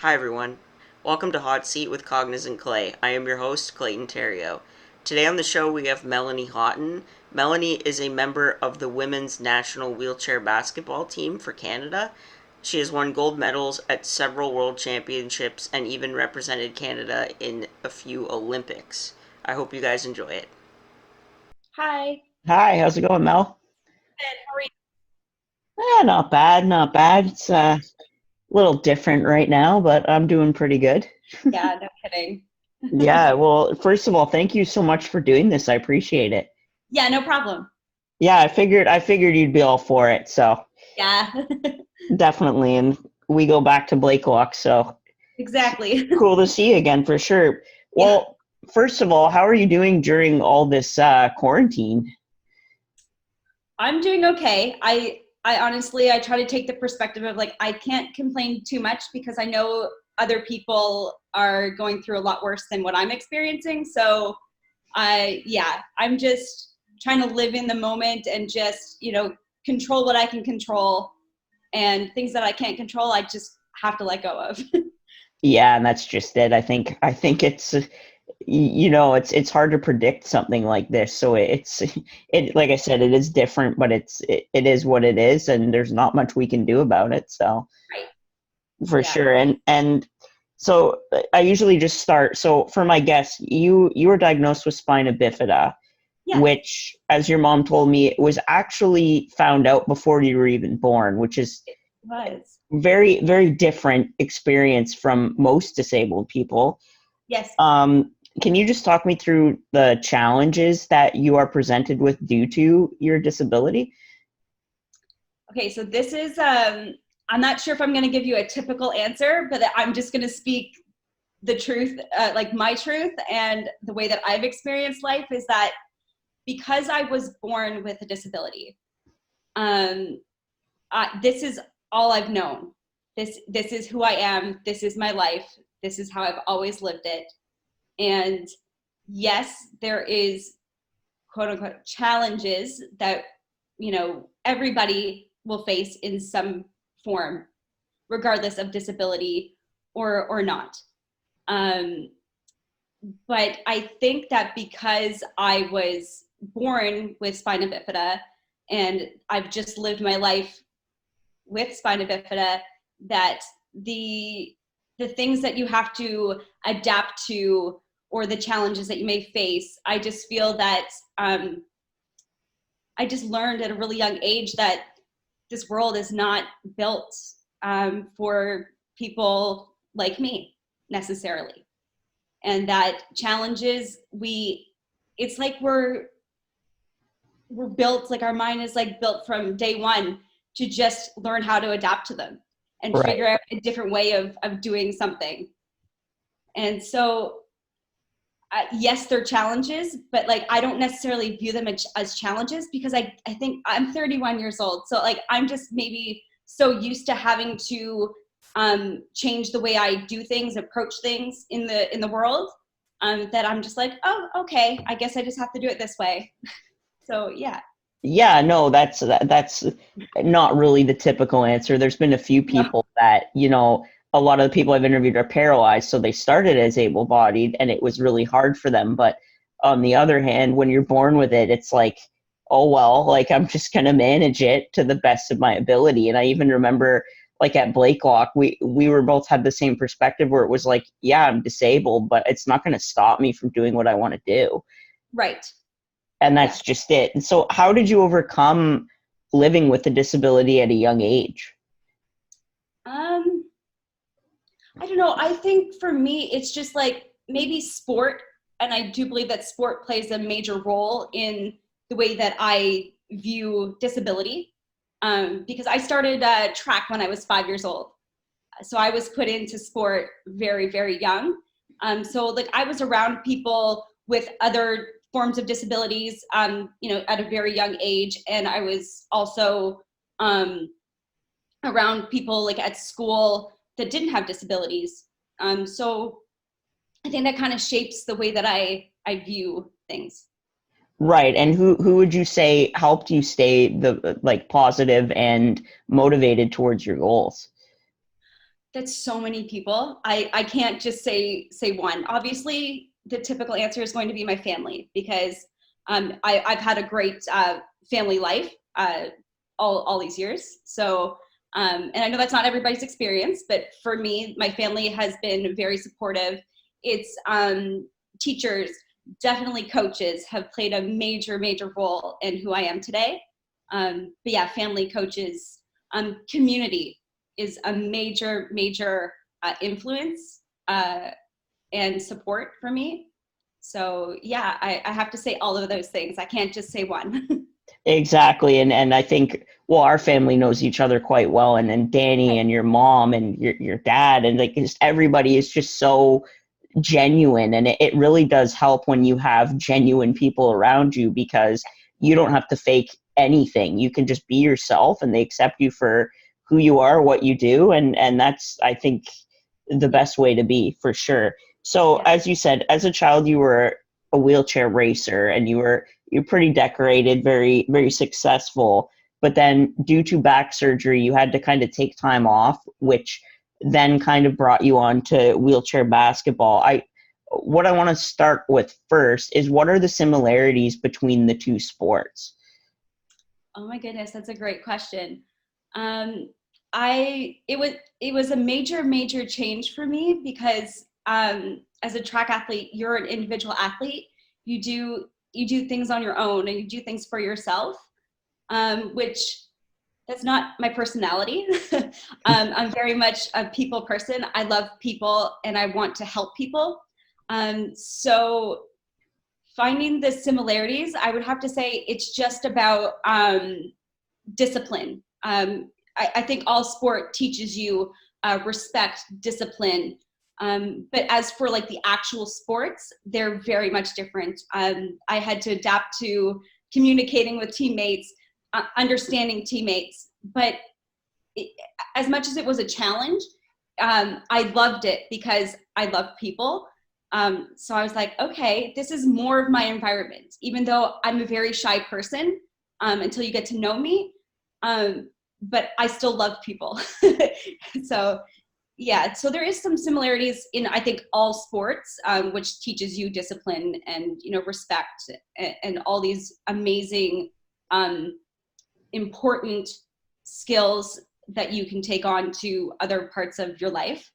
Hi everyone. Welcome to Hot Seat with Cognizant Clay. I am your host, Clayton Terrio. Today on the show we have Melanie Hawtin. Melanie is a member of the women's national wheelchair basketball team for Canada. She has won gold medals at several world championships and even represented Canada in a few Olympics. I hope you guys enjoy it. Hi. Hi, how's it going, Mel? Good. How are you? Not bad, not bad. It's a little different right now, but I'm doing pretty good. Yeah, no kidding. Yeah, well, first of all, thank you so much for doing this. I appreciate it. Yeah, no problem. Yeah, I figured you'd be all for it, so Yeah, definitely. And we go back to Blake Walk, so exactly. cool to see you again for sure. Yeah, Well, first of all, how are you doing during all this quarantine? I'm doing okay. I honestly I try to take the perspective of like I can't complain too much because I know other people are going through a lot worse than what I'm experiencing. So I'm just trying to live in the moment and just, control what I can control, and things that I can't control, I just have to let go of. Yeah, and that's just it. I think it's hard to predict something like this. So it like I said, it is different, but it is what it is, and there's not much we can do about it. So Right. for Yeah. sure. And so I usually just start. So for my guests, you were diagnosed with spina bifida, Yeah. which, as your mom told me, it was actually found out before you were even born, which is It was. very, very different experience from most disabled people. Yes. Um, can you just talk me through the challenges that you are presented with due to your disability? Okay, so this is I'm not sure if I'm going to give you a typical answer, but I'm just going to speak the truth, like my truth, and the way that I've experienced life is that because I was born with a disability, um, this is all I've known. This is who I am. This is my life. This is how I've always lived it. And yes, there is quote unquote challenges that everybody will face in some form, regardless of disability or not. um, but I think that because I was born with spina bifida and I've just lived my life with spina bifida, that the the things that you have to adapt to, or the challenges that you may face, I just feel that I just learned at a really young age that this world is not built for people like me necessarily, and that challenges it's like we're built, like our mind is like built from day one to just learn how to adapt to them and Right. figure out a different way of doing something. And so yes, they're challenges, but like I don't necessarily view them as challenges because I think I'm 31 years old. So like I'm just maybe so used to having to change the way I do things, approach things in the world, that I'm just like, oh, okay, I guess I just have to do it this way. So yeah. Yeah, no, that's not really the typical answer. There's been a few No. people that, a lot of the people I've interviewed are paralyzed, so they started as able-bodied and it was really hard for them. But on the other hand, when you're born with it, it's like, oh well, like I'm just gonna manage it to the best of my ability. And I even remember like at Blakelock, we were both had the same perspective where it was like, yeah, I'm disabled, but it's not gonna stop me from doing what I want to do. Right. And Yeah. that's just it. And so how did you overcome living with a disability at a young age? um I don't know. I think for me, it's just like maybe sport. And I do believe that sport plays a major role in the way that I view disability. Because I started track when I was 5 years old. So I was put into sport very, very young. So like I was around people with other forms of disabilities, at a very young age. And I was also um, around people like at school that didn't have disabilities. So I think that kind of shapes the way that I view things. Right. And who would you say helped you stay the like positive and motivated towards your goals? That's so many people. I can't just say one. Obviously, the typical answer is going to be my family, because I've had a great family life all these years. So, and I know that's not everybody's experience, but for me, my family has been very supportive. It's teachers, definitely coaches have played a major role in who I am today. But yeah, family, coaches, community is a major influence and support for me. So yeah, I have to say all of those things. I can't just say one. Exactly. And I think, well, our family knows each other quite well. And then Danny and your mom and your dad and like just everybody is just so genuine. And it really does help when you have genuine people around you, because you don't have to fake anything. You can just be yourself and they accept you for who you are, what you do. And that's, I think, the best way to be, for sure. So Yeah. as you said, as a child, you were a wheelchair racer and you're pretty decorated, very successful. But then due to back surgery, you had to kind of take time off, which then kind of brought you on to wheelchair basketball. What I want to start with first is, what are the similarities between the two sports? Oh my goodness, that's a great question. It was a major change for me, because as a track athlete, you're an individual athlete. You do things on your own and you do things for yourself, which that's not my personality. I'm very much a people person. I love people and I want to help people. So finding the similarities, I would have to say it's just about discipline. I think all sport teaches you respect, discipline. But as for like the actual sports, they're very much different. I had to adapt to communicating with teammates, understanding teammates. But as much as it was a challenge, I loved it because I love people. So I was like, okay, this is more of my environment, even though I'm a very shy person until you get to know me. But I still love people. So yeah, so there is some similarities in, I think, all sports, which teaches you discipline and, respect and all these amazing, important skills that you can take on to other parts of your life.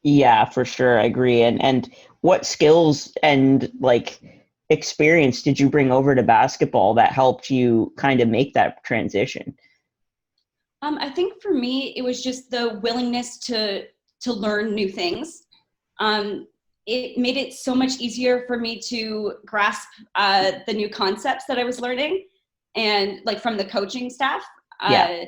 Yeah, for sure. I agree. And what skills and like experience did you bring over to basketball that helped you kind of make that transition? I think for me, it was just the willingness to learn new things. It made it so much easier for me to grasp the new concepts that I was learning, and like from the coaching staff. Yeah.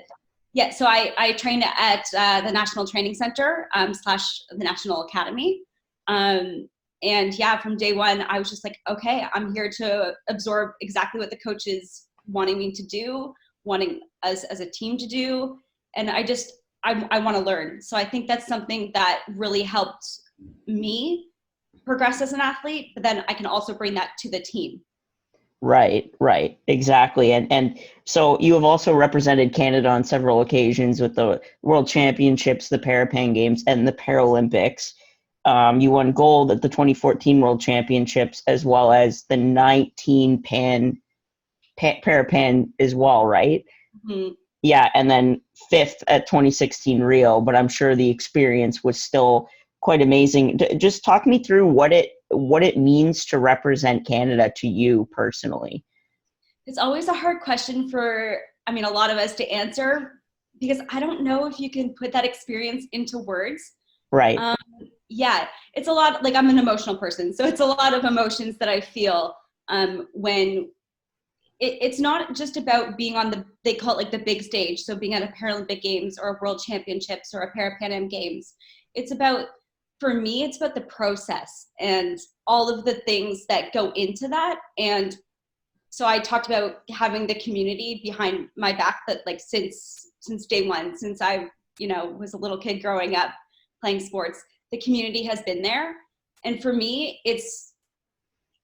Yeah, so I trained at the National Training Center / the National Academy. And yeah, from day one, I was just like, okay, I'm here to absorb exactly what the coach is wanting me to do, wanting us as a team to do. And I want to learn. So I think that's something that really helped me progress as an athlete, but then I can also bring that to the team. Right, exactly. And so you have also represented Canada on several occasions with the World Championships, the Parapan Games, and the Paralympics. You won gold at the 2014 World Championships, as well as the 19 Parapan as well, right? Mm-hmm. Yeah, and then fifth at 2016 Rio, but I'm sure the experience was still quite amazing. Just talk me through what it means to represent Canada to you personally. It's always a hard question for, a lot of us to answer, because I don't know if you can put that experience into words. Right. Yeah, it's a lot, like I'm an emotional person, so it's a lot of emotions that I feel when it's not just about being on they call it like the big stage, so being at a Paralympic Games or a World Championships or a Parapan Am Games. For me, it's about the process and all of the things that go into that. And so I talked about having the community behind my back that like since day one, since I was a little kid growing up playing sports, the community has been there. And for me, it's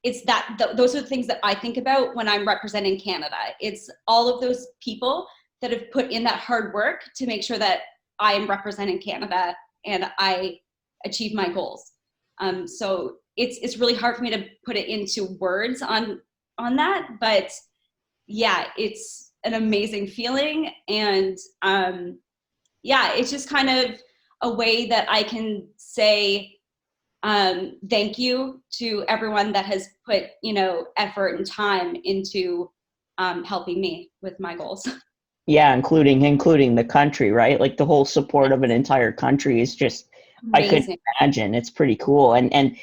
those are the things that I think about when I'm representing Canada. It's all of those people that have put in that hard work to make sure that I am representing Canada and I achieve my goals. So it's really hard for me to put it into words on that, but yeah, it's an amazing feeling. And yeah, it's just kind of a way that I can say thank you to everyone that has put, effort and time into helping me with my goals. Yeah, including the country, right? Like the whole support of an entire country is just, I couldn't Amazing. imagine. It's pretty cool. And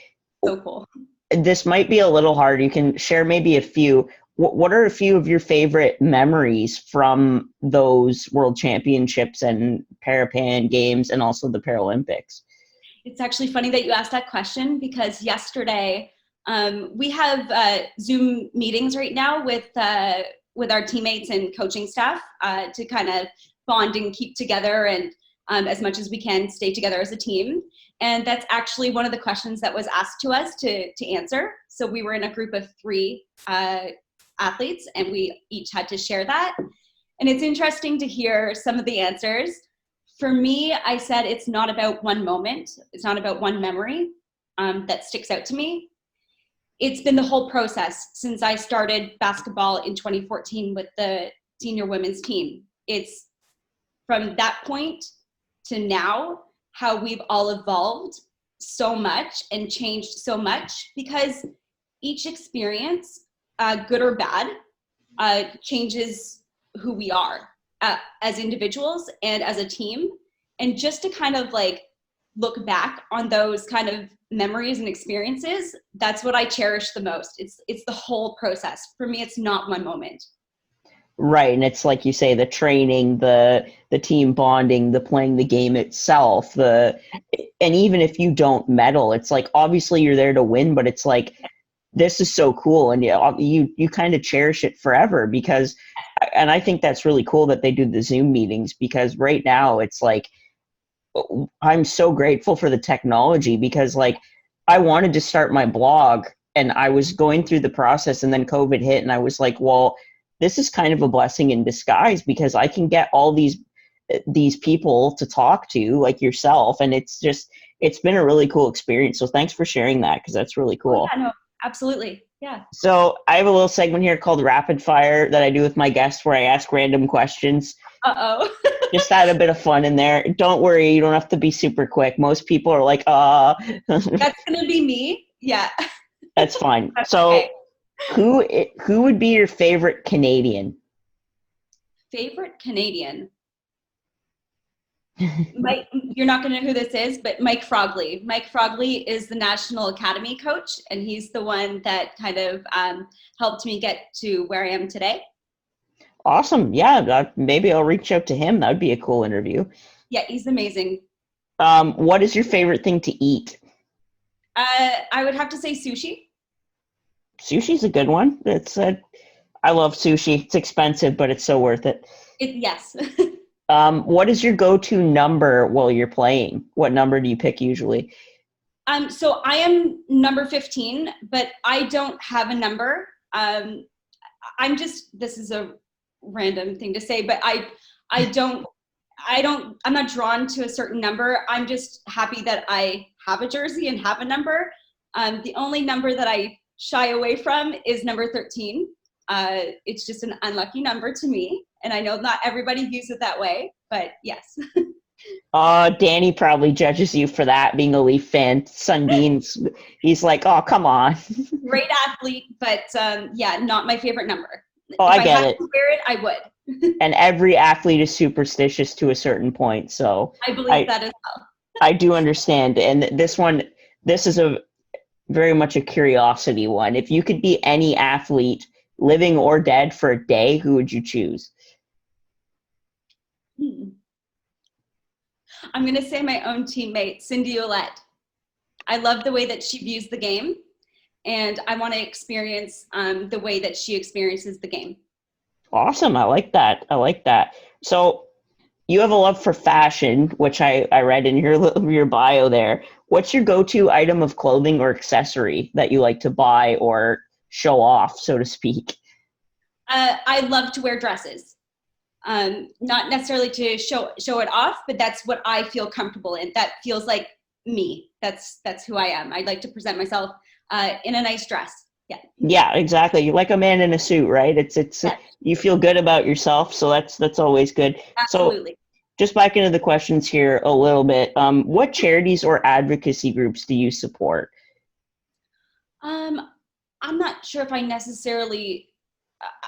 So cool. this might be a little hard. You can share maybe a few. What are a few of your favorite memories from those World Championships and Parapan Games and also the Paralympics? It's actually funny that you asked that question, because yesterday we have Zoom meetings right now with our teammates and coaching staff to kind of bond and keep together, and as much as we can stay together as a team. And that's actually one of the questions that was asked to us to answer. So we were in a group of 3 athletes, and we each had to share that. And it's interesting to hear some of the answers. For me, I said it's not about one moment. It's not about one memory that sticks out to me. It's been the whole process since I started basketball in 2014 with the senior women's team. It's from that point to now, how we've all evolved so much and changed so much, because each experience, good or bad, changes who we are as individuals and as a team. And just to kind of like look back on those kind of memories and experiences, that's what I cherish the most. It's the whole process. For me, it's not one moment. Right, and it's like you say, the training, the team bonding, the playing the game itself, and even if you don't medal, it's like obviously you're there to win, but it's like this is so cool, and you kind of cherish it forever, because, and I think that's really cool that they do the Zoom meetings, because right now it's like I'm so grateful for the technology, because like I wanted to start my blog and I was going through the process, and then COVID hit, and I was like, well, this is kind of a blessing in disguise, because I can get all these people to talk to, like yourself, and it's been a really cool experience. So thanks for sharing that, because that's really cool. Oh, yeah, no, absolutely. Yeah. So I have a little segment here called Rapid Fire that I do with my guests, where I ask random questions. Uh-oh. Just add a bit of fun in there. Don't worry, you don't have to be super quick. Most people are like, That's gonna be me. Yeah. That's fine. That's So okay. who would be your favorite Canadian? Favorite Canadian? Mike, you're not going to know who this is, but Mike Frogley. Mike Frogley is the National Academy coach, and he's the one that kind of helped me get to where I am today. Awesome. Yeah, maybe I'll reach out to him. That would be a cool interview. Yeah, he's amazing. What is your favorite thing to eat? I would have to say sushi. Sushi's a good one. I love sushi. It's expensive, but it's so worth it. Yes. What is your go-to number while you're playing? What number do you pick usually? So I am number 15, but I don't have a number. This is a random thing to say, but I'm not drawn to a certain number. I'm just happy that I have a jersey and have a number. The only number that I shy away from is number 13. It's just an unlucky number to me, and I know not everybody views it that way, but yes. Danny probably judges you for that, being a Leaf fan. Sundin's, he's like, oh, come on. Great athlete, but yeah, not my favorite number. Oh, if I get had it. to wear it, I would. And every athlete is superstitious to a certain point, so I believe that as well. I do understand. And this is a very much a curiosity one. If you could be any athlete, living or dead, for a day, who would you choose? I'm going to say my own teammate, Cindy Ouellette. I love the way that she views the game, and I want to experience the way that she experiences the game. Awesome. I like that. So you have a love for fashion, which I read in your bio there. What's your go-to item of clothing or accessory that you like to buy or show off, so to speak? I love to wear dresses. not necessarily to show it off, but that's what I feel comfortable in. That feels like me. That's who I am. I'd like to present myself in a nice dress. Yeah. Yeah, exactly. You're like a man in a suit, right? It's Yes, you feel good about yourself, so that's always good. So absolutely. just back into the questions here a little bit. What charities or advocacy groups do you support? I'm not sure if I necessarily,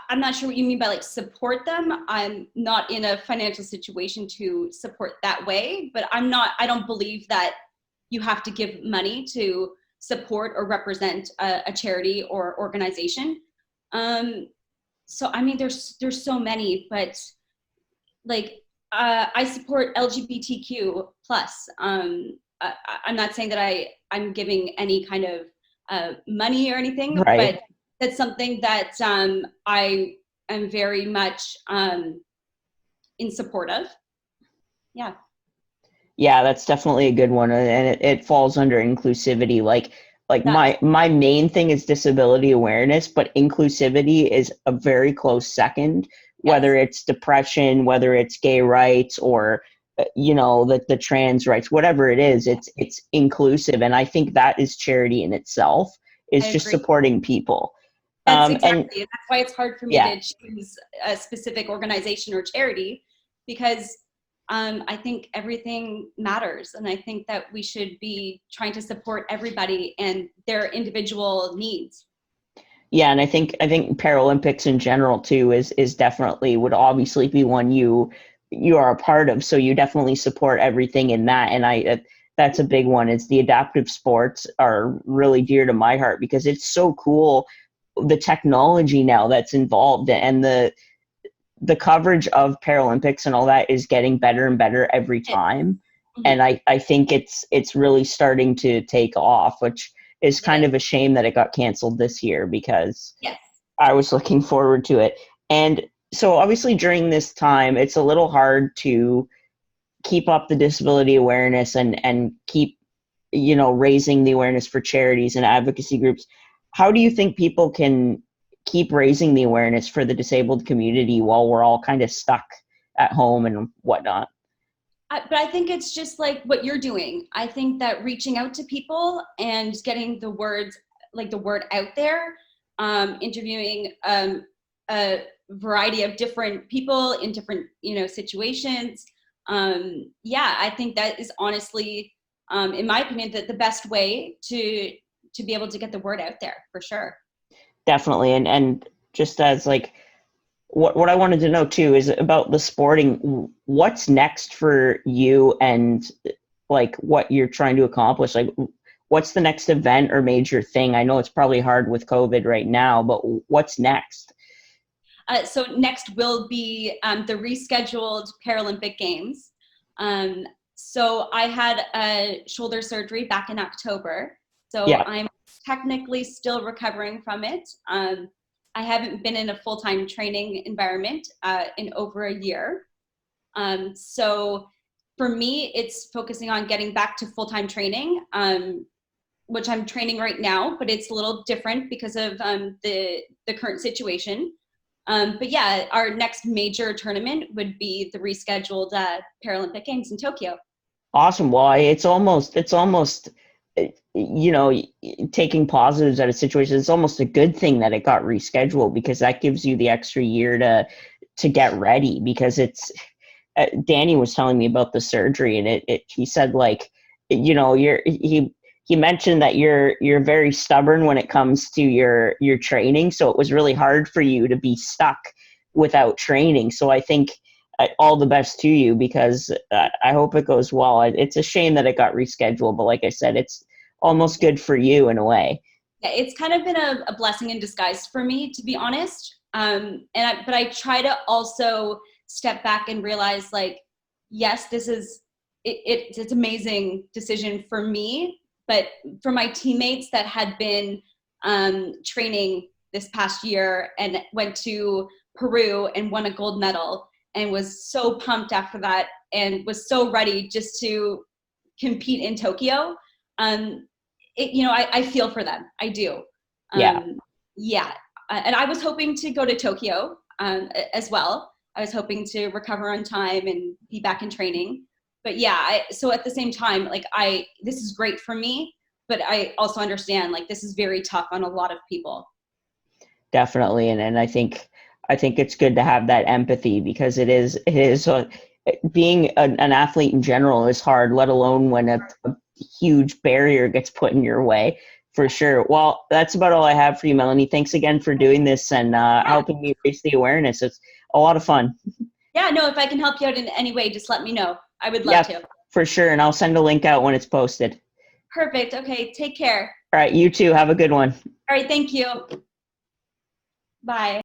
I'm not sure what you mean by like support them. I'm not in a financial situation to support that way, but I don't believe that you have to give money to support or represent a charity or organization. So I mean, there's so many, but like I support LGBTQ plus. I'm not saying that I'm giving any kind of money or anything, Right. but that's something that I am very much in support of. Yeah. Yeah, that's definitely a good one, and it falls under inclusivity. Like Does. my main thing is disability awareness, but inclusivity is a very close second. Whether Yes. it's depression, whether it's gay rights, or the trans rights, whatever it is, it's inclusive, and I think that is charity in itself. I Is just agree. supporting people. That's And exactly. That's why it's hard for me yeah, to choose a specific organization or charity because I think everything matters. And I think that we should be trying to support everybody and their individual needs. yeah, and I think Paralympics in general too is definitely would obviously be one you are a part of. So you definitely support everything in that, and that's a big one. Is the adaptive sports are really dear to my heart because it's so cool the technology now that's involved, and the coverage of Paralympics and all that is getting better and better every time. And Mhm. I think it's really starting to take off, which is It kind is. of a shame that it got canceled this year because Yes. I was looking forward to it. And so obviously during this time, it's a little hard to keep up the disability awareness and keep, raising the awareness for charities and advocacy groups. How do you think people can keep raising the awareness for the disabled community while we're all kind of stuck at home and whatnot? But I think it's just like what you're doing. I think that reaching out to people and getting the words, like the word out there, interviewing a variety of different people in different, situations. Yeah, I think that is honestly, in my opinion, the best way to be able to get the word out there for sure. Definitely. And just as like what I wanted to know too is about the sporting. What's next for you and like what you're trying to accomplish? Like, what's the next event or major thing? I know it's probably hard with COVID right now, but what's next? So next will be the rescheduled Paralympic Games. So I had a shoulder surgery back in October. So Yeah, I'm technically still recovering from it. I haven't been in a full-time training environment in over a year. So for me, it's focusing on getting back to full-time training, which I'm training right now, but it's a little different because of the current situation. But yeah, our next major tournament would be the rescheduled Paralympic Games in Tokyo. awesome. Well, it's almost you know taking positives out of situation. It's almost a good thing that it got rescheduled because that gives you the extra year to get ready because it's Danny was telling me about the surgery and he said like he mentioned that you're very stubborn when it comes to your training, so it was really hard for you to be stuck without training. So I think all the best to you because I hope it goes well. It's a shame that it got rescheduled, but like I said, it's almost good for you in a way. Yeah, it's kind of been a blessing in disguise for me, to be honest. But I try to also step back and realize, like, yes, this is it's amazing decision for me, but for my teammates that had been training this past year and went to Peru and won a gold medal and was so pumped after that and was so ready just to compete in Tokyo. I feel for them. I do. Yeah. Yeah. And I was hoping to go to Tokyo as well. I was hoping to recover on time and be back in training. But yeah, so at the same time, like this is great for me, but I also understand like this is very tough on a lot of people. Definitely. And I think it's good to have that empathy, because it is being an athlete in general is hard, let alone when a huge barrier gets put in your way, for sure. Well, that's about all I have for you, Melanie. Thanks again for doing this and helping me raise the awareness. It's a lot of fun. Yeah, no, if I can help you out in any way, just let me know. I would love to. For sure. And I'll send a link out when it's posted. Perfect. Okay, take care. All right, you too. Have a good one. All right, thank you. Bye.